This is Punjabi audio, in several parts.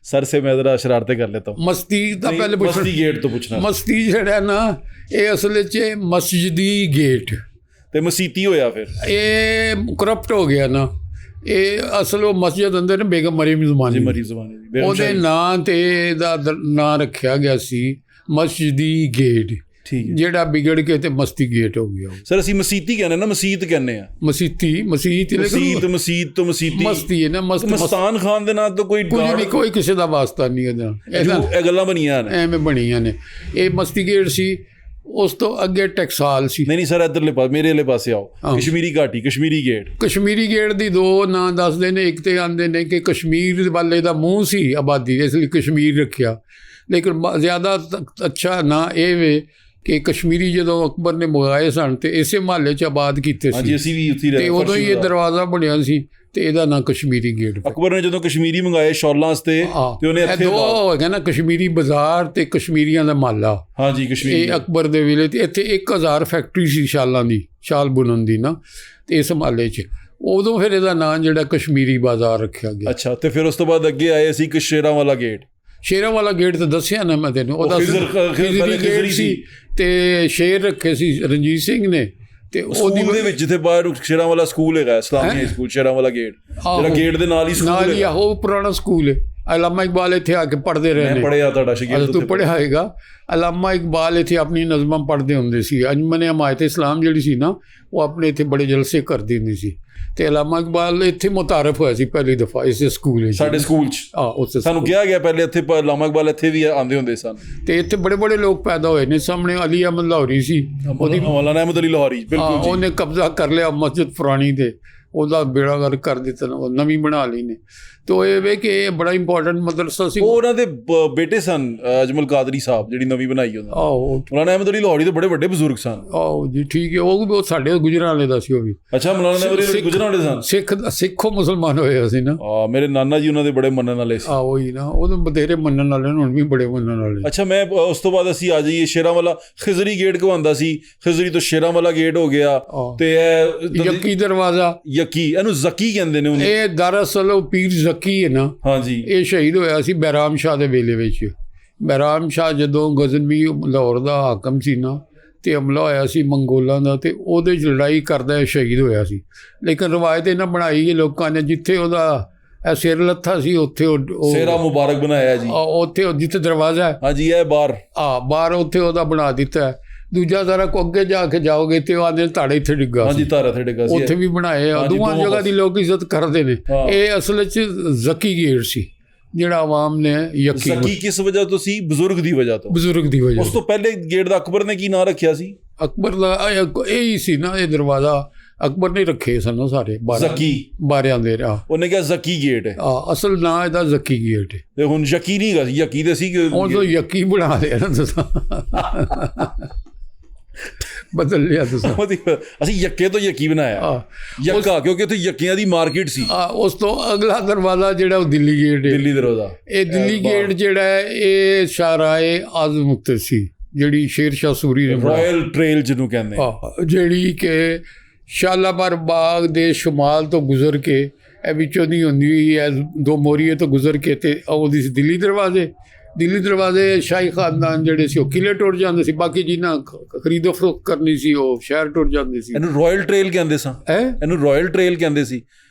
सर से मैं ज़रा शरारतें कर लेता हूँ। मस्ती तो पहले मस्ती गेट तो पूछना। मस्ती ਜਿਹੜਾ ਨਾ ਇਹ ਅਸਲ 'ਚ ਮਸਜਿਦੀ ਗੇਟ ਤੇ ਮਸੀਤੀ ਹੋਇਆ ਫਿਰ ਇਹ ਕਰਪਟ ਹੋ ਗਿਆ ਨਾ। ਇਹ ਅਸਲ ਉਹ ਮਸਜਿਦ ਅੰਦਰ ਨਾ ਬੇਗਮ ਮਰੀਮ ਜ਼ਮਾਨੀ ਮਰੀ ਜ਼ਮਾਨੇ ਦੀ ਉਹਦੇ ਨਾਂ ਤੇ ਇਹਦਾ ਨਾਂ ਰੱਖਿਆ ਗਿਆ ਸੀ ਮਸਜਿਦੀ ਗੇਟ, ਠੀਕ ਹੈ। ਜਿਹੜਾ ਵਿਗੜ ਕੇ ਤੇ ਮਸਤੀ ਗੇਟ ਹੋ ਗਿਆ। ਸਰ ਅਸੀਂ ਮਸੀਤੀ ਕਹਿੰਦੇ ਨਾ, ਮਸੀਤ ਕਹਿੰਦੇ ਆ। ਮਸੀਤ ਮਸੀਤ ਤੋਂ ਮਸੀਤੀ ਮਸਤੀ ਹੈ ਨਾ। ਮਸਤਾਨ ਖਾਨ ਦੇ ਨਾਂ ਤੋਂ ਕੋਈ ਕੁਝ ਨਹੀਂ, ਕੋਈ ਕਿਸੇ ਦਾ ਵਾਸਤਾ ਨਹੀਂ ਇਹਦਾ। ਇਹ ਗੱਲਾਂ ਬਣੀਆਂ ਨੇ, ਐਵੇਂ ਬਣੀਆਂ ਨੇ। ਇਹ ਮਸਤੀ ਗੇਟ ਸੀ। ਉਸ ਤੋਂ ਅੱਗੇ ਟਕਸਾਲ ਸੀ। ਨਹੀਂ ਸਰ ਇੱਧਰਲੇ ਪਾਸੇ, ਮੇਰੇ ਵਾਲੇ ਪਾਸੇ ਆਓ। ਕਸ਼ਮੀਰੀ ਘਾਟੀ, ਕਸ਼ਮੀਰੀ ਗੇਟ। ਕਸ਼ਮੀਰੀ ਗੇਟ ਦੀ ਦੋ ਨਾਂ ਦੱਸਦੇ ਨੇ। ਇੱਕ ਤੇ ਆਂਦੇ ਨੇ ਕਿ ਕਸ਼ਮੀਰ ਵਾਲੇ ਦਾ ਮੂੰਹ ਸੀ ਆਬਾਦੀ, ਇਸ ਲਈ ਕਸ਼ਮੀਰ ਰੱਖਿਆ। ਲੇਕਿਨ ਜ਼ਿਆਦਾ ਅੱਛਾ ਨਾਂ ਇਹ ਵੇ ਕਿ ਕਸ਼ਮੀਰੀ ਜਦੋਂ ਅਕਬਰ ਨੇ ਮੰਗਾਏ ਸਨ ਤੇ ਇਸੇ ਮੁਹੱਲੇ 'ਚ ਆਬਾਦ ਕੀਤੇ ਸੀ। ਅਸੀਂ ਵੀ ਉੱਥੇ ਤੇ ਉਦੋਂ ਹੀ ਇਹ ਦਰਵਾਜ਼ਾ ਬਣਿਆ ਸੀ ਤੇ ਇਹਦਾ ਨਾਂ ਕਸ਼ਮੀਰੀ ਗੇਟ। ਅਕਬਰ ਨੇ ਜਦੋਂ ਕਸ਼ਮੀਰੀ ਮੰਗਾਏ ਸ਼ੌਲਾਂ ਤੇ ਉਹਨੇ ਇੱਥੇ ਦੋ ਹੈਗਾ ਨਾ, ਕਸ਼ਮੀਰੀ ਬਾਜ਼ਾਰ ਤੇ ਕਸ਼ਮੀਰੀਆਂ ਦਾ ਮਹੱਲਾ। ਹਾਂਜੀ ਕਸ਼ਮੀਰੀ। ਇਹ ਅਕਬਰ ਦੇ ਵੇਲੇ ਤੇ ਇੱਥੇ 1000 ਫੈਕਟਰੀ ਸੀ ਸ਼ਾਲਾਂ ਦੀ, ਸ਼ਾਲ ਬੁਣਨ ਦੀ ਨਾ, ਤੇ ਇਸ ਮਹੱਲੇ 'ਚ ਉਦੋਂ ਫਿਰ ਇਹਦਾ ਨਾਂ ਜਿਹੜਾ ਕਸ਼ਮੀਰੀ ਬਾਜ਼ਾਰ ਰੱਖਿਆ ਗਿਆ। ਅੱਛਾ, ਤੇ ਫਿਰ ਉਸ ਤੋਂ ਬਾਅਦ ਅੱਗੇ ਆਏ ਸੀ ਸ਼ੇਰਾਂ ਵਾਲਾ ਗੇਟ। ਸ਼ੇਰਾਂ ਵਾਲਾ ਗੇਟ ਤਾਂ ਦੱਸਿਆ ਨਾ ਮੈਂ ਤੈਨੂੰ, ਉਹਦਾ ਖਿਜ਼ਰੀ ਗੇਟ ਸੀ ਤੇ ਸ਼ੇਰ ਰੱਖੇ ਸੀ ਰਣਜੀਤ ਸਿੰਘ ਨੇ। ਤੇ ਉਹਦੇ ਵਿੱਚ ਜਿੱਥੇ ਬਾਹਰ ਸ਼ੇਰਾਂ ਵਾਲਾ ਸਕੂਲ ਹੈਗਾ, ਇਸਲਾਮੀ ਸਕੂਲ, ਸ਼ੇਰਾਂ ਵਾਲਾ ਗੇਟ, ਜਿਹੜਾ ਗੇਟ ਦੇ ਨਾਲ ਹੀ ਸਕੂਲ ਹੈ। ਉਹ ਪੁਰਾਣਾ ਸਕੂਲ ਹੈ। ਅਲਾਮਾ ਇਕਬਾਲ ਇੱਥੇ ਆ ਕੇ ਪੜ੍ਹਦੇ ਰਹੇ ਨੇ। ਪੜ੍ਹਿਆ ਤੁਹਾਡਾ ਸ਼ਾਗਿਰਦ, ਤੂੰ ਪੜ੍ਹਿਆ ਹੋਏਗਾ। ਅਲਾਮਾ ਇਕਬਾਲ ਇੱਥੇ ਆਪਣੀ ਨਜ਼ਮਾਂ ਪੜ੍ਹਦੇ ਹੁੰਦੇ ਸੀ। ਅੰਜਮਨ ਹਮਾਇਤ ਇਸਲਾਮ ਜਿਹੜੀ ਸੀ ਨਾ, ਉਹ ਆਪਣੇ ਇੱਥੇ ਬੜੇ ਜਲਸੇ ਕਰਦੀ ਹੁੰਦੀ ਸੀ। ਤੇ ਅਲਾਮਾ ਇਕਬਾਲ ਇੱਥੇ ਮੁਤਾਰਫ ਹੋਇਆ ਸੀ ਪਹਿਲੀ ਦਫਾ ਇਸ ਸਕੂਲ ਵਿੱਚ, ਸਾਡੇ ਸਕੂਲ 'ਚ। ਉੱਥੇ ਸਾਨੂੰ ਕਿਹਾ ਗਿਆ ਪਹਿਲੇ ਇੱਥੇ ਅਲਾਮਾ ਇਕਬਾਲ ਇੱਥੇ ਵੀ ਆਉਂਦੇ ਹੁੰਦੇ ਸਨ। ਤੇ ਇੱਥੇ ਬੜੇ ਬੜੇ ਲੋਕ ਪੈਦਾ ਹੋਏ ਨੇ। ਸਾਹਮਣੇ ਅਲੀ ਅਹਿਮਦ ਲਾਹੌਰੀ ਸੀ, ਉਹਦੀ ਮੌਲਾਨਾ ਅਹਿਮਦ ਅਲੀ ਲਾਹੌਰੀ, ਬਿਲਕੁਲ ਉਹਨੇ ਕਬਜ਼ਾ ਕਰ ਲਿਆ ਮਸਜਿਦ ਪੁਰਾਣੀ ਤੇ, ਉਹਦਾ ਬੇੜਾ ਗਰਕ ਕਰ ਦਿੱਤਾ, ਨਵੀਂ ਬਣਾ ਲਈ ਨੇ। ਤੇ ਇਹ ਵੇ ਕਿ ਇਹ ਬੜਾ ਇੰਪੋਰਟੈਂਟ ਮਦਰਸਾ ਸੀ। ਉਹਨਾਂ ਦੇ ਬੇਟੇ ਸਨ ਅਜਮਲ ਕਾਦਰੀ ਸਾਹਿਬ, ਜਿਹੜੀ ਨਵੀਂ ਬਣਾਈ ਉਹਨਾਂ। ਮੌਲਾਨਾ ਅਹਿਮਦ ਅਲੀ ਲਾਹੌਰੀ ਦੇ ਬੜੇ ਵੱਡੇ ਬਜ਼ੁਰਗ ਸਨ। ਆਹੋ ਜੀ, ਠੀਕ ਹੈ। ਉਹ ਸਾਡੇ ਗੁਜਰਾਂਵਾਲੇ ਦਾ ਸੀ ਉਹ ਵੀ। ਅੱਛਾ, ਮੌਲਾਨਾ ਅਹਿਮਦ ਅਲੀ ਗੁਜਰਾਂਵਾਲੇ ਸਨ। ਸਿੱਖੋ ਮੁਸਲਮਾਨ ਹੋਏ ਅਸੀਂ ਨਾ। ਮੇਰੇ ਨਾਨਾ ਜੀ ਉਹਨਾਂ ਦੇ ਬੜੇ ਮੰਨਣ ਵਾਲੇ ਸੀ। ਉਹੀ ਨਾ, ਉਹਨੂੰ ਬਥੇਰੇ ਮੰਨਣ ਵਾਲੇ, ਹੁਣ ਵੀ ਬੜੇ ਮੰਨਣ ਵਾਲੇ। ਅੱਛਾ, ਮੈਂ ਉਸ ਤੋਂ ਬਾਅਦ ਅਸੀਂ ਆ ਜਾਈਏ ਸ਼ੇਰਾਂ ਵਾਲਾ ਖਿਜ਼ਰੀ ਗੇਟ ਕਹਾਉਂਦਾ ਸੀ। ਖਿਜ਼ਰੀ ਤੋਂ ਸ਼ੇਰਾਂ ਵਾਲਾ ਗੇਟ ਹੋ ਗਿਆ। ਤੇ ਇਹ ਯੱਕੀ ਦਰਵਾਜ਼ਾ, ਯੱਕੀ, ਇਹਨੂੰ ਜ਼ਕੀ ਕਹਿੰਦੇ ਨੇ। ਇਹ ਦਰਅਸਲ ਉਹ ਪੀਰ ਜ਼ਕੀ ਹੈ ਨਾ। ਹਾਂਜੀ, ਇਹ ਸ਼ਹੀਦ ਹੋਇਆ ਸੀ ਬਹਿਰਾਮ ਸ਼ਾਹ ਦੇ ਵੇਲੇ ਵਿੱਚ। ਬਹਿਰਾਮ ਸ਼ਾਹ ਜਦੋਂ ਗਜ਼ਨਵੀ ਲਾਹੌਰ ਦਾ ਹਾਕਮ ਸੀ ਨਾ, ਤੇ ਹਮਲਾ ਹੋਇਆ ਸੀ ਮੰਗੋਲਾਂ ਦਾ, ਤੇ ਉਹਦੇ 'ਚ ਲੜਾਈ ਕਰਦਾ ਸ਼ਹੀਦ ਹੋਇਆ ਸੀ। ਲੇਕਿਨ ਰਵਾਇਤ ਇਹਨਾਂ ਬਣਾਈ ਲੋਕਾਂ ਨੇ, ਜਿੱਥੇ ਉਹਦਾ ਇਹ ਸਿਰ ਲੱਥਾ ਸੀ ਉੱਥੇ ਉਹ ਸਿਹਰਾ ਮੁਬਾਰਕ ਬਣਾਇਆ ਜੀ। ਉੱਥੇ ਜਿੱਥੇ ਦਰਵਾਜ਼ਾ ਹੈ, ਹਾਂਜੀ, ਇਹ ਬਾਹਰ ਉੱਥੇ ਉਹਦਾ ਬਣਾ ਦਿੱਤਾ। ਦੂਜਾ ਜ਼ਰਾ ਕੋ ਅੱਗੇ ਜਾ ਕੇ ਜਾਓਗੇ ਤੇ ਉਹ ਆਂਦੇ ਧਾੜੇ ਇੱਥੇ ਡਿੱਗਾ। ਹਾਂਜੀ, ਧਾਰਾ ਇੱਥੇ ਡਿੱਗਾ ਸੀ। ਉੱਥੇ ਵੀ ਬਣਾਏ ਆ। ਦੋਵਾਂ ਜਗ੍ਹਾ ਦੀ ਲੋਕ ਇੱਜ਼ਤ ਕਰਦੇ ਨੇ। ਇਹ ਅਸਲ 'ਚ ਜ਼ਕੀ ਗੇਟ ਸੀ ਜਿਹੜਾ ਆਵਾਮ ਨੇ ਯਕੀ। ਜ਼ਕੀ ਕਿਸ ਵਜ੍ਹਾ ਤੋਂ ਸੀ? ਬਜ਼ੁਰਗ ਦੀ ਵਜ੍ਹਾ ਤੋਂ। ਬਜ਼ੁਰਗ ਦੀ ਵਜ੍ਹਾ। ਉਸ ਤੋਂ ਪਹਿਲੇ ਗੇਟ ਦਾ ਅਕਬਰ ਨੇ ਕੀ ਨਾਂ ਰੱਖਿਆ ਸੀ? ਅਕਬਰ ਦਾ ਇਹ ਹੀ ਸੀ ਨਾ, ਇਹ ਦਰਵਾਜ਼ਾ ਅਕਬਰ ਨੇ ਰੱਖੇ ਸਨ ਸਾਰੇ ਜ਼ਕੀ ਬਾਰਿਆਂ ਦੇ। ਉਹਨੇ ਕਿਹਾ ਜ਼ਕੀ ਗੇਟ ਹੈ। ਅਸਲ ਨਾਂ ਇਹਦਾ ਜ਼ਕੀ ਗੇਟ ਹੈ। ਤੇ ਹੁਣ ਯਕੀ ਨਹੀਂ ਗਾ, ਯਕੀ ਤੇ ਸੀ। ਹੁਣ ਤੋਂ ਯਕੀ ਬਣਾ ਲਿਆ ਨਾ ਤੁਸੀਂ, ਬਦਲ ਲਿਆ ਤੁਸੀਂ। ਅਸੀਂ ਯੱਕੇ ਤੋਂ ਯਕੀ ਬਣਾਇਆ, ਯੱਕਾ, ਕਿਉਂਕਿ ਉੱਥੇ ਯੱਕਿਆਂ ਦੀ ਮਾਰਕੀਟ ਸੀ। ਉਸ ਤੋਂ ਅਗਲਾ ਦਰਵਾਜ਼ਾ ਜਿਹੜਾ ਉਹ ਦਿੱਲੀ ਗੇਟ ਹੈ। ਦਿੱਲੀ ਦਰਵਾਜ਼ਾ। ਇਹ ਦਿੱਲੀ ਗੇਟ ਜਿਹੜਾ ਹੈ ਇਹ ਸ਼ਾਹਰਾਏ ਆਜ਼ਮ ਉੱਤੇ ਸੀ, ਜਿਹੜੀ ਸ਼ੇਰ ਸ਼ਾਹ ਸੂਰੀ ਨੇ ਰਾਇਲ ਟ੍ਰੇਲ ਜਿਹਨੂੰ ਕਹਿੰਦੇ, ਜਿਹੜੀ ਕਿ ਸ਼ਾਲਾਮਾਰ ਬਾਗ ਦੇ ਸ਼ਮਾਲ ਤੋਂ ਗੁਜ਼ਰ ਕੇ ਇਹ ਵਿੱਚੋਂ ਦੀ ਹੁੰਦੀ ਹੈ, ਦੋ ਮੋਰੀਏ ਤੋਂ ਗੁਜ਼ਰ ਕੇ ਤੇ ਉਹਦੀ ਸੀ ਦਿੱਲੀ ਦਰਵਾਜ਼ੇ। ਦਿੱਲੀ ਦਰਵਾਜ਼ੇ ਸ਼ਾਹੀ ਖਾਨਦਾਨ ਜਿਹੜੇ ਸੀ ਉਹ ਕਿਲੇ ਟੁੱਟ ਜਾਂਦੇ ਸੀ, ਬਾਕੀ ਜਿਨ੍ਹਾਂ ਖਰੀਦੋ ਫਰੋਖਤ ਕਰਨੀ ਸੀ ਉਹ ਸ਼ਹਿਰ ਟੁੱਟ ਜਾਂਦੇ ਸੀ। ਇਹਨੂੰ ਰਾਇਲ ਟ੍ਰੇਲ ਕਹਿੰਦੇ ਸਨ। ਇਹਨੂੰ ਰਾਇਲ ਟ੍ਰੇਲ ਕਹਿੰਦੇ ਸੀ,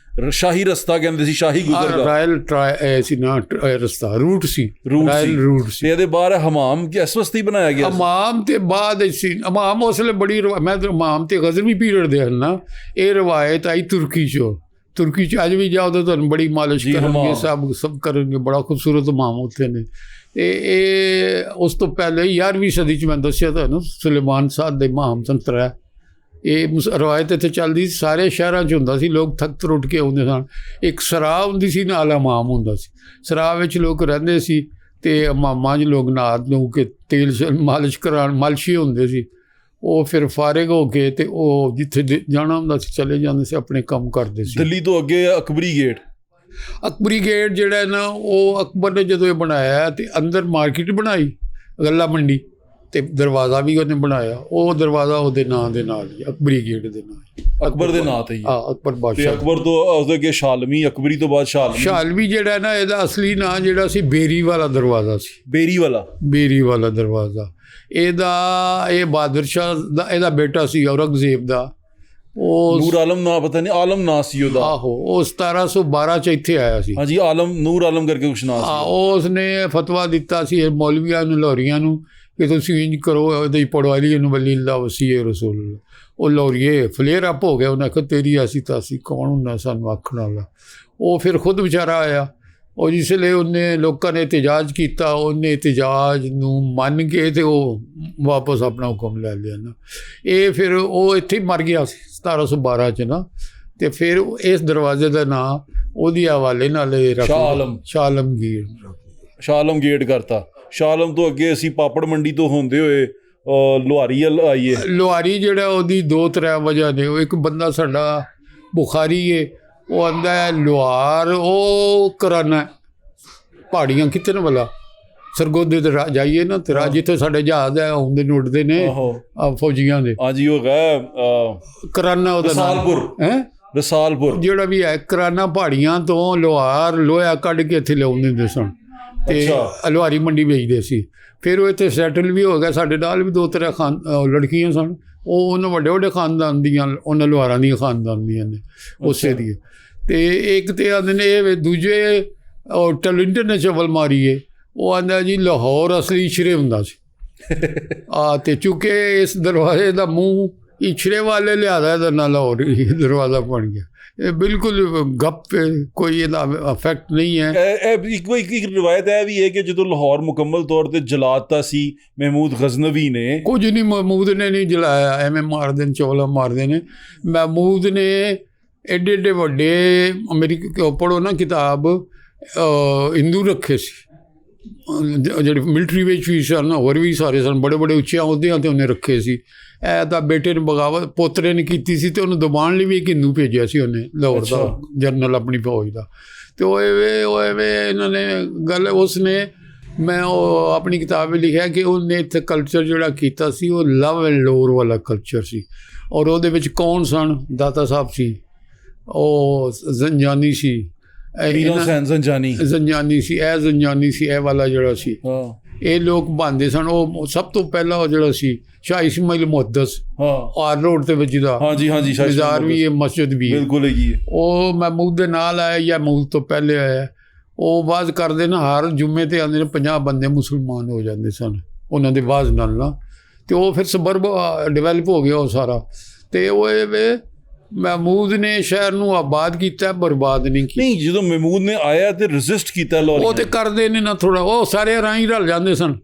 ਸ਼ਾਹੀ ਰਸਤਾ ਕਹਿੰਦੇ ਸੀ, ਸ਼ਾਹੀ ਗੁਜ਼ਰਗਾ। ਰਾਇਲ ਸੀ ਨਾ ਰਸਤਾ, ਰੂਟ ਸੀ, ਰਾਇਲ ਰੂਟ ਸੀ। ਇਹਦੇ ਬਾਹਰ ਹਮਾਮ ਇਸ ਵਾਸਤੇ ਬਣਾਇਆ ਗਿਆ। ਹਮਾਮ ਤੇ ਬਾਅਦ ਸੀ। ਹਮਾਮ ਉਸ ਵੇਲੇ ਬੜੀ, ਮੈਂ ਹਮਾਮ ਤੇ ਗਜ਼ਨਵੀ ਪੀਰੀਅਡ ਦੇ ਹਨ ਨਾ। ਇਹ ਰਵਾਇਤ ਆਈ ਤੁਰਕੀ 'ਚੋਂ। ਤੁਰਕੀ 'ਚ ਅੱਜ ਵੀ ਜਾਓ ਤਾਂ ਤੁਹਾਨੂੰ ਬੜੀ ਮਾਲਿਸ਼ ਕਰਨਗੇ, ਸਭ ਕਰਨਗੇ। ਬੜਾ ਖੂਬਸੂਰਤ ਹਮਾਮ ਉੱਥੇ ਨੇ। ਤੇ ਇਹ ਉਸ ਤੋਂ ਪਹਿਲੇ 11ਵੀਂ ਸਦੀ 'ਚ ਮੈਂ ਦੱਸਿਆ ਤੁਹਾਨੂੰ ਸੁਲੇਮਾਨ ਸਾਧ ਦੇ ਹਮਾਮ ਸੰਤਰਾ। ਇਹ ਰਵਾਇਤ ਇੱਥੇ ਚੱਲਦੀ ਸੀ, ਸਾਰੇ ਸ਼ਹਿਰਾਂ 'ਚ ਹੁੰਦਾ ਸੀ। ਲੋਕ ਥੱਕ ਟੁੱਟ ਕੇ ਆਉਂਦੇ ਸਨ। ਇੱਕ ਸਰਾਹ ਹੁੰਦੀ ਸੀ, ਨਾਲ ਹਮਾਮ ਹੁੰਦਾ ਸੀ। ਸਰਾਹ ਵਿੱਚ ਲੋਕ ਰਹਿੰਦੇ ਸੀ ਤੇ ਹਮਾਮਾਂ 'ਚ ਲੋਕ ਨਹਾ ਨੂੰ ਕੇ ਤੇਲ ਮਾਲਿਸ਼ ਕਰਾਉਣ, ਮਾਲਸ਼ੀ ਹੁੰਦੇ ਸੀ। ਉਹ ਫਿਰ ਫਾਰਿਗ ਹੋ ਕੇ ਤੇ ਉਹ ਜਿੱਥੇ ਜਾਣਾ ਹੁੰਦਾ ਸੀ ਚਲੇ ਜਾਂਦੇ ਸੀ, ਆਪਣੇ ਕੰਮ ਕਰਦੇ ਸੀ। ਦਿੱਲੀ ਤੋਂ ਅੱਗੇ ਅਕਬਰੀ ਗੇਟ। ਅਕਬਰੀ ਗੇਟ ਜਿਹੜਾ ਨਾ, ਉਹ ਅਕਬਰ ਨੇ ਜਦੋਂ ਇਹ ਬਣਾਇਆ ਤੇ ਅੰਦਰ ਮਾਰਕੀਟ ਬਣਾਈ, ਗੱਲਾ ਮੰਡੀ। ਤੇ ਦਰਵਾਜ਼ਾ ਵੀ ਉਹਨੇ ਬਣਾਇਆ। ਉਹ ਦਰਵਾਜ਼ਾ ਉਹਦੇ ਨਾਂ ਦੇ ਨਾਲ ਹੀ, ਅਕਬਰੀ ਗੇਟ ਦੇ ਨਾਲ, ਅਕਬਰ ਦੇ ਨਾਂ ਤੇ ਹੀ। ਹਾਂ, ਅਕਬਰ ਤੇ ਬਾਦਸ਼ਾਹ। ਅਕਬਰ ਤੋਂ ਉਹਦੇ ਅੱਗੇ ਸ਼ਾਲਮੀ, ਅਕਬਰੀ ਤੋਂ ਬਾਅਦ ਸ਼ਾਲਮੀ। ਸ਼ਾਲਵੀ ਜਿਹੜਾ ਨਾ, ਇਹਦਾ ਅਸਲੀ ਨਾਂ ਜਿਹੜਾ ਸੀ ਬੇਰੀ ਵਾਲਾ ਦਰਵਾਜ਼ਾ ਸੀ। ਬੇਰੀ ਵਾਲਾ, ਬੇਰੀ ਵਾਲਾ ਦਰਵਾਜ਼ਾ। ਇਹ ਬਹਾਦਰ ਸ਼ਾਹ ਦਾ ਇਹਦਾ ਬੇਟਾ ਸੀ, ਔਰੰਗਜ਼ੇਬ ਦਾ। ਉਹ ਨੂਰ ਆਲਮ ਨਾਂ, ਪਤਾ ਨਹੀਂ ਆਲਮ ਨਾਂ ਸੀ ਉਹਦਾ। ਆਹੋ, ਉਹ 1712 ਚ ਇੱਥੇ ਆਇਆ ਸੀ। ਹਾਂਜੀ, ਆਲਮ, ਨੂਰ ਆਲਮ ਕਰਕੇ ਕੁਛ ਨਾਂ ਸੀ। ਉਸਨੇ ਫਤਵਾ ਦਿੱਤਾ ਸੀ ਮੌਲਵੀਆਂ ਨੂੰ, ਲਾਹੌਰੀਆਂ ਨੂੰ, ਕਿ ਤੁਸੀਂ ਇੰਜ ਕਰੋ, ਉਹਦੇ ਪੜਵਾ ਲਈ ਇਹਨੂੰ ਵਲੀ ਅੱਲਾ ਵਸੀਏ ਰਸੂਲ। ਉਹ ਲਾਹੌਰੀਏ ਫਲੇਅਰ ਅਪ ਹੋ ਗਿਆ। ਉਹਨੇ ਆਖਿਆ ਤੇਰੀ ਐਸੀ ਤਾਸੀ ਕੌਣ ਹੁੰਦਾ ਸਾਨੂੰ ਆਖਣ ਵਾਲਾ। ਉਹ ਫਿਰ ਖੁਦ ਵਿਚਾਰਾ ਆਇਆ। ਉਹ ਜਿਸ ਵੇਲੇ ਉਹਨੇ ਲੋਕਾਂ ਨੇ ਇਤਜਾਜ ਕੀਤਾ, ਉਹਨੇ ਇਤਜਾਜ ਨੂੰ ਮੰਨ ਕੇ ਤੇ ਉਹ ਵਾਪਸ ਆਪਣਾ ਹੁਕਮ ਲੈ ਲਿਆ ਨਾ। ਇਹ ਫਿਰ ਉਹ ਇੱਥੇ ਹੀ ਮਰ ਗਿਆ ਸੀ 1712 ਚ ਨਾ। ਤੇ ਫਿਰ ਇਸ ਦਰਵਾਜ਼ੇ ਦਾ ਨਾਂ ਉਹਦੀ ਹਵਾਲੇ ਨਾਲ ਸ਼ਾਹ ਆਲਮਗੀਰ, ਸ਼ਾਹ ਆਲਮ ਗੇਟ ਕਰਤਾ। ਸ਼ਾਹ ਆਲਮ ਤੋਂ ਅੱਗੇ ਅਸੀਂ ਪਾਪੜ ਮੰਡੀ ਤੋਂ ਹੁੰਦੇ ਹੋਏ ਲੁਹਾਰੀ ਆਈਏ। ਲੁਹਾਰੀ ਜਿਹੜਾ ਉਹਦੀ 2-3 ਵਜ੍ਹਾ ਨੇ। ਉਹ ਇੱਕ ਬੰਦਾ ਸਾਡਾ ਬੁਖਾਰੀ ਹੈ, ਉਹ ਆਂਦਾ ਹੈ ਲੁਹਾਰ ਉਹ ਕਰਾਨਾ ਪਹਾੜੀਆਂ ਕਿਤਨ ਵਾਲਾ ਸਰਗੋਦੇ ਤੇ ਜਾਈਏ ਨਾ, ਤੇ ਜਿੱਥੇ ਸਾਡੇ ਜਹਾਜ਼ ਹੈ ਆਉਂਦੇ ਨੇ ਉੱਡਦੇ ਨੇ ਫੌਜੀਆਂ ਦੇ। ਹਾਂਜੀ, ਉਹ ਹੈ ਕਰਾਨਾ ਉਹਦਾ ਰਸਾਲਪੁਰ। ਹੈ ਰਸਾਲਪੁਰ ਜਿਹੜਾ ਵੀ ਹੈ। ਕਰਾਨਾ ਪਹਾੜੀਆਂ ਤੋਂ ਲੁਹਾਰ ਲੋਹਾ ਕੱਢ ਕੇ ਇੱਥੇ ਲਿਆਉਂਦੇ ਹੁੰਦੇ ਸਨ ਤੇ ਲੁਹਾਰੀ ਮੰਡੀ ਵੇਚਦੇ ਸੀ। ਫਿਰ ਉਹ ਇੱਥੇ ਸੈਟਲ ਵੀ ਹੋ ਗਿਆ। ਸਾਡੇ ਨਾਲ ਵੀ 2-3 ਲੜਕੀਆਂ ਸਨ। ਉਹ ਉਹਨਾਂ ਵੱਡੇ ਖਾਨਦਾਨ ਦੀਆਂ, ਉਹਨਾਂ ਲੁਹਾਰਾਂ ਦੀਆਂ ਖਾਨਦਾਨ ਦੀਆਂ ਨੇ ਉਸੇ ਦੀਆਂ। ਤੇ ਇੱਕ ਤੇ ਆਉਂਦੇ ਨੇ ਇਹ ਦੂਜੇ ਟੈਲੈਂਟਡ ਨੇ ਚਵਲ ਮਾਰੀਏ। ਉਹ ਆਂਦਾ ਜੀ ਲਾਹੌਰ ਅਸਲੀ ਇਸ਼ਰੇ ਹੁੰਦਾ ਸੀ। ਤੇ ਚੂੰਕਿ ਇਸ ਦਰਵਾਜ਼ੇ ਦਾ ਮੂੰਹ ਇਸ਼ਰੇ ਵਾਲੇ ਲਿਆਦਾ, ਇਹਦਾ ਨਾਂ ਲਾਹੌਰ ਦਰਵਾਜ਼ਾ ਬਣ ਗਿਆ। ਇਹ ਬਿਲਕੁਲ ਗੱਪ, ਕੋਈ ਇਹਦਾ ਇਫੈਕਟ ਨਹੀਂ ਹੈ। ਇੱਕ ਰਿਵਾਇਤ ਇਹ ਵੀ ਹੈ ਕਿ ਜਦੋਂ ਲਾਹੌਰ ਮੁਕੰਮਲ ਤੌਰ ਤੇ ਜਲਾਤਾ ਸੀ ਮਹਿਮੂਦ ਗਜ਼ਨਵੀ ਨੇ। ਕੁਝ ਨਹੀਂ, ਮਹਿਮੂਦ ਨੇ ਨਹੀਂ ਜਲਾਇਆ, ਐਵੇਂ ਮਾਰਦੇ ਨੇ, ਚੌਲਾ ਮਾਰਦੇ ਨੇ। ਮਹਿਮੂਦ ਨੇ ਐਡੇ ਐਡੇ ਵੱਡੇ, ਮੇਰੀ ਪੜ੍ਹੋ ਨਾ ਕਿਤਾਬ, ਹਿੰਦੂ ਰੱਖੇ ਸੀ ਜਿਹੜੇ ਮਿਲਟਰੀ ਵਿੱਚ ਵੀ ਸਨ, ਹੋਰ ਵੀ ਸਾਰੇ ਸਨ, ਬੜੇ ਬੜੇ ਉੱਚੀਆਂ ਅਹੁਦਿਆਂ 'ਤੇ ਉਹਨੇ ਰੱਖੇ ਸੀ। ਇਹ ਤਾਂ ਬੇਟੇ ਨੇ ਬਗਾਵਤ ਪੋਤਰੇ ਨੇ ਕੀਤੀ ਸੀ, ਤੇ ਉਹਨੂੰ ਦਬਾਉਣ ਲਈ ਵੀ ਇੱਕ ਹਿੰਦੂ ਭੇਜਿਆ ਸੀ ਉਹਨੇ, ਲਾਹੌਰ ਦਾ ਜਨਰਲ ਆਪਣੀ ਫੌਜ ਦਾ। ਅਤੇ ਉਹ ਐਵੇਂ ਇਹਨਾਂ ਨੇ ਗੱਲ, ਉਸਨੇ ਮੈਂ ਉਹ ਆਪਣੀ ਕਿਤਾਬ ਵਿੱਚ ਲਿਖਿਆ ਕਿ ਉਹਨੇ ਇੱਥੇ ਕਲਚਰ ਜਿਹੜਾ ਕੀਤਾ ਸੀ ਉਹ ਲਵ ਐਂਡ ਲੋਰ ਵਾਲਾ ਕਲਚਰ ਸੀ। ਔਰ ਉਹਦੇ ਵਿੱਚ ਕੌਣ ਸਨ? ਦਾਤਾ ਸਾਹਿਬ ਸੀ, ਉਹ ਜ਼ੰਜਾਨੀ ਸੀ, ਜ਼ੰਜਾਨੀ ਸੀ, ਇਹ ਜ਼ੰਜਾਨੀ ਸੀ, ਇਹ ਵਾਲਾ ਜਿਹੜਾ ਸੀ। ਇਹ ਲੋਕ ਬਣਦੇ ਸਨ। ਉਹ ਸਭ ਤੋਂ ਪਹਿਲਾਂ ਉਹ ਜਿਹੜਾ ਸੀ ਸ਼ਾਹ ਇਸਮਾਈਲ ਮੁਹੱਦਸ ਆਰ ਰੋਡ ਤੇ ਵੱਜਦਾ, ਮਜ਼ਾਰ ਵੀ ਹੈ, ਮਸਜਿਦ ਵੀ ਹੈ, ਬਿਲਕੁਲ ਹੈਗੀ ਹੈ। ਉਹ ਮਹਿਮੂਦ ਦੇ ਨਾਲ ਆਇਆ ਜਾਂ ਮਹਿਮੂਦ ਤੋਂ ਪਹਿਲੇ ਆਇਆ। ਉਹ ਵਾਜ਼ ਕਰਦੇ ਨਾ, ਹਰ ਜੁਮੇ ਤੇ ਆਉਂਦੇ ਨੇ 50 ਬੰਦੇ ਮੁਸਲਮਾਨ ਹੋ ਜਾਂਦੇ ਸਨ ਉਹਨਾਂ ਦੇ ਵਾਜ਼ ਨਾਲ ਨਾ। ਤੇ ਉਹ ਫਿਰ ਸਬਰਬ ਡਿਵੈਲਪ ਹੋ ਗਿਆ ਉਹ ਸਾਰਾ। ਤੇ ਉਹ ਮਹਿਮੂਦ ਨੇ ਸ਼ਹਿਰ ਨੂੰ ਆਬਾਦ ਕੀਤਾ, ਬਰਬਾਦ ਨਹੀਂ ਕੀਤਾ। ਨਹੀਂ, ਜਦੋਂ ਮਹਿਮੂਦ ਨੇ ਆਇਆ ਤੇ ਰੈਜ਼ਿਸਟ ਕੀਤਾ ਲਾਹੌਰ, ਉਹ ਤੇ ਕਰਦੇ ਨੇ ਨਾ ਥੋੜਾ, ਉਹ ਸਾਰੇ ਰਾਹੀਂ ਰਲ ਜਾਂਦੇ ਸਨ।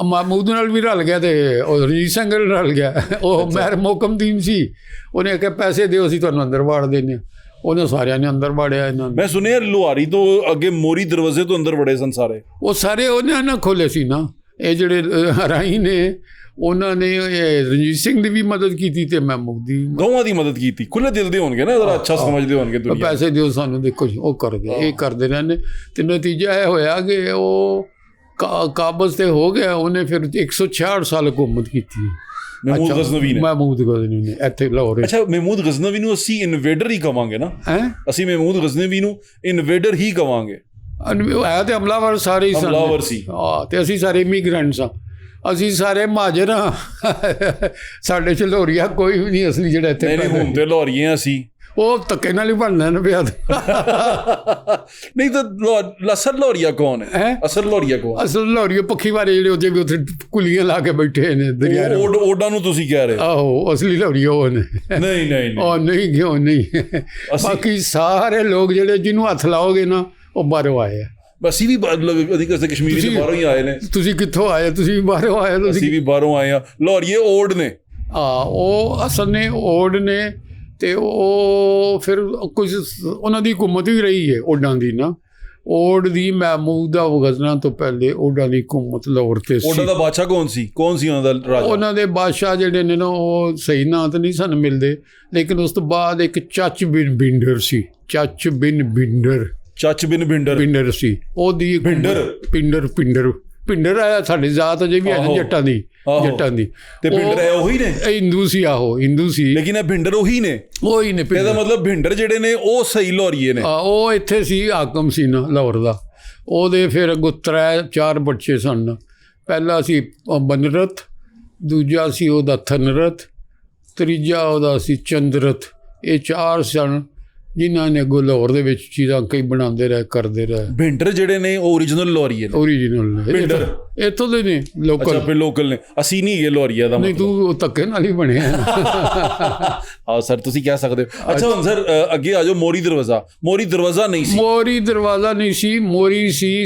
ਮਹਿਮੂਦ ਨਾਲ ਵੀ ਰਲ ਗਿਆ, ਤੇ ਉਹ ਰਣਜੀਤ ਸਿੰਘ ਨਾਲ ਰਲ ਗਿਆ। ਉਹ ਮਹਿਰ ਮੋਕਮਦੀਨ ਸੀ, ਉਹਨੇ ਆਖਿਆ ਪੈਸੇ ਦਿਓ ਅਸੀਂ ਤੁਹਾਨੂੰ ਅੰਦਰ ਵਾੜ ਦਿੰਦੇ ਹਾਂ। ਉਹਨੇ ਸਾਰਿਆਂ ਨੇ ਅੰਦਰ ਵਾੜਿਆ ਇਹਨਾਂ ਨੂੰ। ਮੈਂ ਸੁਣਿਆ ਲੁਹਾਰੀ ਤੋਂ ਅੱਗੇ ਮੋਰੀ ਦਰਵਾਜ਼ੇ ਤੋਂ ਅੰਦਰ ਵੜੇ ਸਨ ਸਾਰੇ। ਉਹ ਸਾਰੇ ਉਹਨੇ ਨਾ ਖੋਲੇ ਸੀ ਨਾ। ਇਹ ਜਿਹੜੇ ਰਾਹੀਂ ਨੇ ਉਹਨਾਂ ਨੇ ਰਣਜੀਤ ਸਿੰਘ ਦੀ ਵੀ ਮਦਦ ਕੀਤੀ ਤੇ ਮਹਿਮੂਦ ਦੀ, ਦੋਵਾਂ ਦੀ ਮਦਦ ਕੀਤੀ। ਖੁੱਲੇ ਦਿਲ ਦੇ ਹੋਣਗੇ ਨਾ, ਜ਼ਰਾ ਅੱਛਾ ਸਮਝਦੇ ਹੋਣਗੇ ਦੁਨੀਆ। ਪੈਸੇ ਦਿਓ ਸਾਨੂੰ, ਦੇਖੋ ਜੀ ਉਹ ਕਰਦੇ, ਇਹ ਕਰਦੇ ਰਹਿੰਦੇ। ਤੇ ਨਤੀਜਾ ਇਹ ਹੋਇਆ ਕਿ ਉਹ ਕਾਬਜ਼ ਤੇ ਹੋ ਗਿਆ। ਉਹਨੇ ਫਿਰ 166 ਸਾਲ ਹਕੂਮਤ ਕੀਤੀ ਮਹਿਮੂਦ ਗਜ਼ਨਵੀ ਨੇ ਇੱਥੇ ਲਾਹੌਰ। ਅੱਛਾ, ਮਹਿਮੂਦ ਗਜ਼ਨਵੀ ਨੂੰ ਅਸੀਂ ਇਨਵੇਡਰ ਹੀ ਕਵਾਂਗੇ ਨਾ? ਅਸੀਂ ਮਹਿਮੂਦ ਗਜ਼ਨਵੀ ਨੂੰ ਇਨਵੇਡਰ ਹੀ ਕਵਾਂਗੇ। ਹੈ ਤੇ ਹਮਲਾਵਰ ਸਾਰੇ ਹੀ ਸਨ। ਹਮਲਾਵਰ ਸੀ। ਤੇ ਅਸੀਂ ਸਾਰੇ ਇਮੀਗ੍ਰੈਂਟਸ ਹਾਂ, ਅਸੀਂ ਸਾਰੇ ਮਹਾਜਰ ਹਾਂ। ਸਾਡੇ ਚ ਲਾਹੌਰੀਆ ਕੋਈ ਵੀ ਨਹੀਂ ਅਸਲੀ ਜਿਹੜਾ ਇੱਥੇ। ਨਹੀਂ, ਹੁਣ ਤੇ ਲਾਹੌਰੀਏ ਅਸੀਂ। ਉਹ ਧੱਕੇ ਨਾਲ ਹੀ ਬਣਨਾ ਨਾ ਪਿਆ। ਨਹੀਂ ਤਾਂ ਅਸਲ ਲਾਹੌਰੀਆ ਕੌਣ ਹੈ? ਅਸਲ ਲਾਹੌਰੀਆ ਕੌਣ? ਅਸਲ ਲਾਹੌਰੀਆ ਪੱਖੀ ਵਾਲੇ ਜਿਹੜੇ ਉੱਥੇ ਵੀ ਉੱਥੇ ਕੁਲੀਆਂ ਲਾ ਕੇ ਬੈਠੇ ਨੇ ਦਰਿਆ। ਓਡਾਂ ਨੂੰ ਤੁਸੀਂ ਕਹਿ ਰਹੇ? ਆਹੋ, ਅਸਲੀ ਲਾਹੌਰੀਆ ਉਹ ਨੇ। ਨਹੀਂ ਉਹ ਨਹੀਂ, ਕਿਉਂ ਨਹੀਂ? ਬਾਕੀ ਸਾਰੇ ਲੋਕ ਜਿਹੜੇ ਜਿਹਨੂੰ ਹੱਥ ਲਾਓਗੇ ਨਾ ਉਹ ਬਾਹਰੋਂ ਆਏ ਆ। ਅਸੀਂ ਵੀ ਅਧਿਕਤਰ ਕਸ਼ਮੀਰੀ ਤੋਂ ਬਾਹਰੋਂ ਹੀ ਆਏ ਨੇ। ਤੁਸੀਂ ਕਿੱਥੋਂ ਆਏ? ਤੁਸੀਂ ਵੀ ਬਾਹਰੋਂ ਆਏ? ਅਸੀਂ ਵੀ ਬਾਹਰੋਂ ਆਏ ਆ। ਲਾਹੌਰੀਏ ਓਡ ਨੇ। ਉਹ ਅਸਲ ਨੇ ਓਡ ਨੇ। ਤੇ ਉਹ ਫਿਰ ਕੁਝ ਉਹਨਾਂ ਦੀ ਹਕੂਮਤ ਵੀ ਰਹੀ ਹੈ ਓਡਾਂ ਦੀ ਨਾ। ਓਡ ਦੀ ਮਹਿਮੂਦ ਦਾ ਗਜ਼ਨਾ ਤੋਂ ਪਹਿਲੇ ਓਡਾਂ ਦੀ ਹਕੂਮਤ ਲਾਹੌਰ ਤੇ ਸੀ। ਓਡਾਂ ਦਾ ਬਾਦਸ਼ਾਹ ਕੌਣ ਸੀ? ਕੌਣ ਸੀ ਉਹਨਾਂ ਦਾ ਰਾਜਾ? ਉਹਨਾਂ ਦੇ ਬਾਦਸ਼ਾਹ ਜਿਹੜੇ ਨੇ ਨਾ, ਉਹ ਸਹੀ ਨਾਂ ਤਾਂ ਨਹੀਂ ਸਾਨੂੰ ਮਿਲਦੇ, ਲੇਕਿਨ ਉਸ ਤੋਂ ਬਾਅਦ ਇੱਕ ਚੱਚ ਬਿਨ ਬਿੰਡਰ ਸੀ। ਚੱਚ ਬਿਨ ਬਿੰਡਰ ਸੀ ਉਹਦੀ। ਪਿੰਡਰ ਭਿੰਡਰ ਆਇਆ ਸਾਡੀ ਜ਼ਾਤ ਅਜੇ ਵੀ ਹੈ ਜੱਟਾਂ ਦੀ ਤੇ ਭਿੰਡਰ ਹੈ ਉਹੀ ਨੇ ਇਹ ਹਿੰਦੂ ਸੀ ਹਿੰਦੂ ਸੀ ਲੇਕਿਨ ਇਹ ਭਿੰਡਰ ਉਹੀ ਨੇ ਇਹਦਾ ਮਤਲਬ ਭਿੰਡਰ ਜਿਹੜੇ ਨੇ ਉਹ ਸਹੀ ਲਾਹੌਰੀਏ ਨੇ ਉਹ ਇੱਥੇ ਸੀ ਹਾਕਮ ਸੀ ਨਾ ਲਾਹੌਰ ਦਾ ਉਹਦੇ ਫਿਰ ਅੱਗੋਂ 4 ਬੱਚੇ ਸਨ ਪਹਿਲਾ ਸੀ ਬਨਰਥ ਦੂਜਾ ਸੀ ਉਹਦਾ ਥਨਰਥ ਤੀਜਾ ਉਹਦਾ ਸੀ ਚੰਦਰਥ ਇਹ 4 ਸਨ ਜਿਨ੍ਹਾਂ ਨੇ ਅੱਗੋਂ ਲਾਹੌਰ ਦੇ ਵਿੱਚ ਚੀਜ਼ਾਂ ਕਈ ਬਣਾਉਂਦੇ ਰਹੇ ਕਰਦੇ ਰਹੇ ਭਿੰਡਰ ਜਿਹੜੇ ਨੇ ਉਹ ਓਰੀਜਨਲ ਲਾਹੌਰੀਏ ਨੇ ਭਿੰਡਰ ਇੱਥੋਂ ਦੇ ਨੇ ਲੋਕਲ ਨੇ ਅਸੀਂ ਨਹੀਂ ਹੈਗੇ ਲਾਹੌਰੀਆ ਦਾ ਨਹੀਂ ਤੂੰ ਧੱਕੇ ਨਾਲ ਹੀ ਬਣਿਆ ਹਾਂ ਸਰ ਤੁਸੀਂ ਕਹਿ ਸਕਦੇ ਹੋ ਅੱਛਾ ਹੁਣ ਸਰ ਅੱਗੇ ਆ ਜਾਓ ਮੋਰੀ ਦਰਵਾਜ਼ਾ ਨਹੀਂ ਸੀ ਮੋਰੀ ਸੀ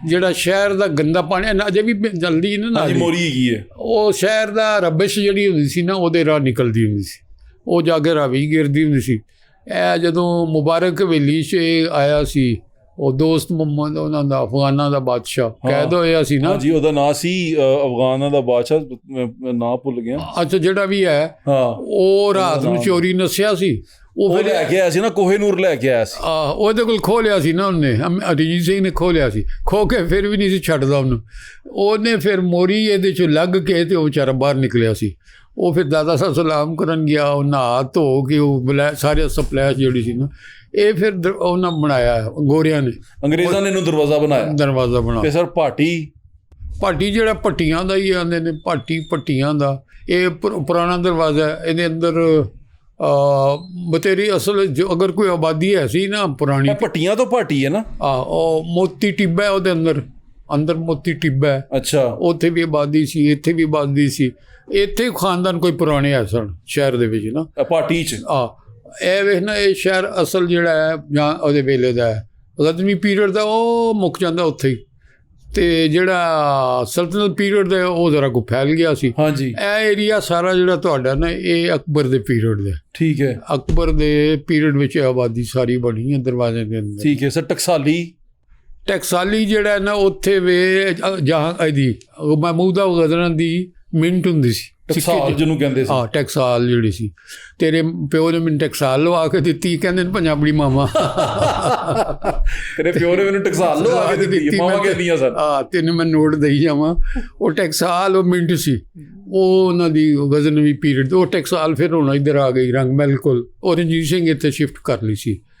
ਜਿਹੜਾ ਸ਼ਹਿਰ ਦਾ ਗੰਦਾ ਪਾਣੀ ਅਜੇ ਵੀ ਜਲਦੀ ਨਾ ਮੋਰੀ ਹੈਗੀ ਹੈ ਉਹ ਸ਼ਹਿਰ ਦਾ ਰਬਿਸ਼ ਜਿਹੜੀ ਹੁੰਦੀ ਸੀ ਨਾ ਉਹਦੇ ਰਾਹ ਨਿਕਲਦੀ ਹੁੰਦੀ ਸੀ ਉਹ ਜਾ ਕੇ ਰਾਵੀ ਗਿਰਦੀ ਹੁੰਦੀ ਸੀ ਇਹ ਜਦੋਂ ਮੁਬਾਰਕ ਹਵੇਲੀ 'ਚ ਆਇਆ ਸੀ ਉਹ ਦੋਸਤ ਮੁਹੰਮਦ ਉਹਨਾਂ ਦਾ ਅਫਗਾਨਾਂ ਦਾ ਬਾਦਸ਼ਾਹ ਕੈਦ ਹੋਇਆ ਸੀ ਨਾ ਜੀ ਉਹਦਾ ਨਾਂ ਸੀ ਅਫਗਾਨਾਂ ਦਾ ਬਾਦਸ਼ਾਹ ਨਾਂ ਭੁੱਲ ਗਿਆ ਅੱਛਾ ਜਿਹੜਾ ਵੀ ਹੈ ਉਹ ਰਾਤ ਨੂੰ ਚੋਰੀ ਨੱਸਿਆ ਸੀ ਉਹ ਫਿਰ ਲੈ ਕੇ ਆਇਆ ਸੀ ਨਾ ਕੋਹੇ-ਨੂਰ ਲੈ ਕੇ ਆਇਆ ਸੀ ਉਹਦੇ ਕੋਲ ਖੋਹ ਲਿਆ ਸੀ ਨਾ ਉਹਨੇ ਅਰੀਜੀਤ ਸਿੰਘ ਨੇ ਖੋਹ ਲਿਆ ਸੀ ਖੋਹ ਕੇ ਫਿਰ ਵੀ ਨਹੀਂ ਸੀ ਛੱਡਦਾ ਉਹਨੇ ਫਿਰ ਮੋਰੀ ਇਹਦੇ 'ਚੋਂ ਲੱਗ ਕੇ ਤੇ ਉਹ ਵਿਚਾਰਾ ਬਾਹਰ ਨਿਕਲਿਆ ਸੀ ਉਹ ਫਿਰ ਦਾਦਾ ਸਾਹਿਬ ਸਲਾਮ ਕਰਨ ਗਿਆ ਉਹ ਨਹਾ ਧੋ ਕੇ ਉਹ ਸਾਰੇ ਸਪਲੈਸ਼ ਜਿਹੜੀ ਸੀ ਨਾ ਇਹ ਫਿਰ ਉਹਨਾਂ ਬਣਾਇਆ ਗੋਰਿਆਂ ਨੇ ਅੰਗਰੇਜ਼ਾਂ ਨੇ ਇਹਨੂੰ ਦਰਵਾਜ਼ਾ ਬਣਾਇਆ ਤੇ ਸਰ ਭਾਟੀ ਜਿਹੜਾ ਭੱਟੀਆਂ ਦਾ ਹੀ ਆਉਂਦੇ ਨੇ ਭੱਟੀਆਂ ਦਾ ਇਹ ਪੁਰਾਣਾ ਦਰਵਾਜ਼ਾ ਇਹਦੇ ਅੰਦਰ ਬਤੇਰੀ ਅਸਲ ਅਗਰ ਕੋਈ ਆਬਾਦੀ ਹੈ ਸੀ ਨਾ ਪੁਰਾਣੀ ਭੱਟੀਆਂ ਤੋਂ ਭਾਟੀ ਹੈ ਨਾ ਉਹ ਮੋਤੀ ਟਿੱਬਾ ਉਹਦੇ ਅੰਦਰ ਮੋਤੀ ਟਿੱਬਾ ਹੈ ਅੱਛਾ ਉੱਥੇ ਵੀ ਆਬਾਦੀ ਸੀ ਇੱਥੇ ਵੀ ਆਬਾਦੀ ਸੀ ਇੱਥੇ ਖਾਨਦਾਨ ਕੋਈ ਪੁਰਾਣੇ ਹੈ ਸਨ ਸ਼ਹਿਰ ਦੇ ਵਿੱਚ ਨਾ ਭਾਟੀ 'ਚ ਇਹ ਵੇਖ ਨਾ ਇਹ ਸ਼ਹਿਰ ਅਸਲ ਜਿਹੜਾ ਹੈ ਜਾਂ ਉਹਦੇ ਵੇਲੇ ਦਾ ਹੈ ਗਜ਼ਨਵੀ ਪੀਰੀਅਡ ਦਾ ਉਹ ਮੁੱਕ ਜਾਂਦਾ ਉੱਥੇ ਹੀ ਤੇ ਜਿਹੜਾ ਸਲਤਨਤ ਪੀਰੀਅਡ ਦਾ ਉਹ ਜ਼ਰਾ ਕੋ ਫੈਲ ਗਿਆ ਸੀ ਹਾਂਜੀ ਇਹ ਏਰੀਆ ਸਾਰਾ ਜਿਹੜਾ ਤੁਹਾਡਾ ਨਾ ਇਹ ਅਕਬਰ ਦੇ ਪੀਰੀਅਡ ਦਾ ਠੀਕ ਹੈ ਅਕਬਰ ਦੇ ਪੀਰੀਅਡ ਵਿੱਚ ਆਬਾਦੀ ਸਾਰੀ ਬਣੀ ਹੈ ਦਰਵਾਜ਼ੇ ਦੇ ਅੰਦਰ ਠੀਕ ਹੈ ਸਰ ਟਕਸਾਲੀ ਜਿਹੜਾ ਨਾ ਉੱਥੇ ਵੇ ਜਹਾਂ ਇਹਦੀ ਮਹਿਮੂਦਾ ਗਜ਼ਨਨ ਦੀ ਮਿੰਟ ਹੁੰਦੀ ਸੀ ਟਕਸਾਲ ਜਿਹਨੂੰ ਕਹਿੰਦੇ ਸੀ ਟਕਸਾਲ ਜਿਹੜੀ ਸੀ ਤੇਰੇ ਪਿਓ ਨੇ ਮੈਨੂੰ ਟਕਸਾਲ ਲਵਾ ਕੇ ਦਿੱਤੀ ਕਹਿੰਦੇ ਨੇ ਪੰਜਾਬੀ ਮਾਮਾ ਤੇਰੇ ਪਿਓ ਨੇ ਮੈਨੂੰ ਟਕਸਾਲ ਲਵਾ ਕੇ ਦਿੱਤੀ ਮਾਮਾ ਕਹਿੰਦੀਆਂ ਸਨ ਤੈਨੂੰ ਮੈਂ ਨੋਟ ਦੇਈ ਜਾਵਾਂ ਉਹ ਟਕਸਾਲ ਉਹ ਮਿੰਟ ਸੀ ਉਹ ਉਹਨਾਂ ਦੀ ਗਜ਼ਨਵੀ ਪੀਰੀਅਡ ਉਹ ਟਕਸਾਲ ਫਿਰ ਹੁਣ ਇੱਧਰ ਆ ਗਈ ਰੰਗ ਮਹਿਲ ਕੋਲ ਔਰੰਗਜ਼ੇਬ ਸਿੰਘ ਇੱਥੇ ਸ਼ਿਫਟ ਕਰ ਲਈ ਸੀ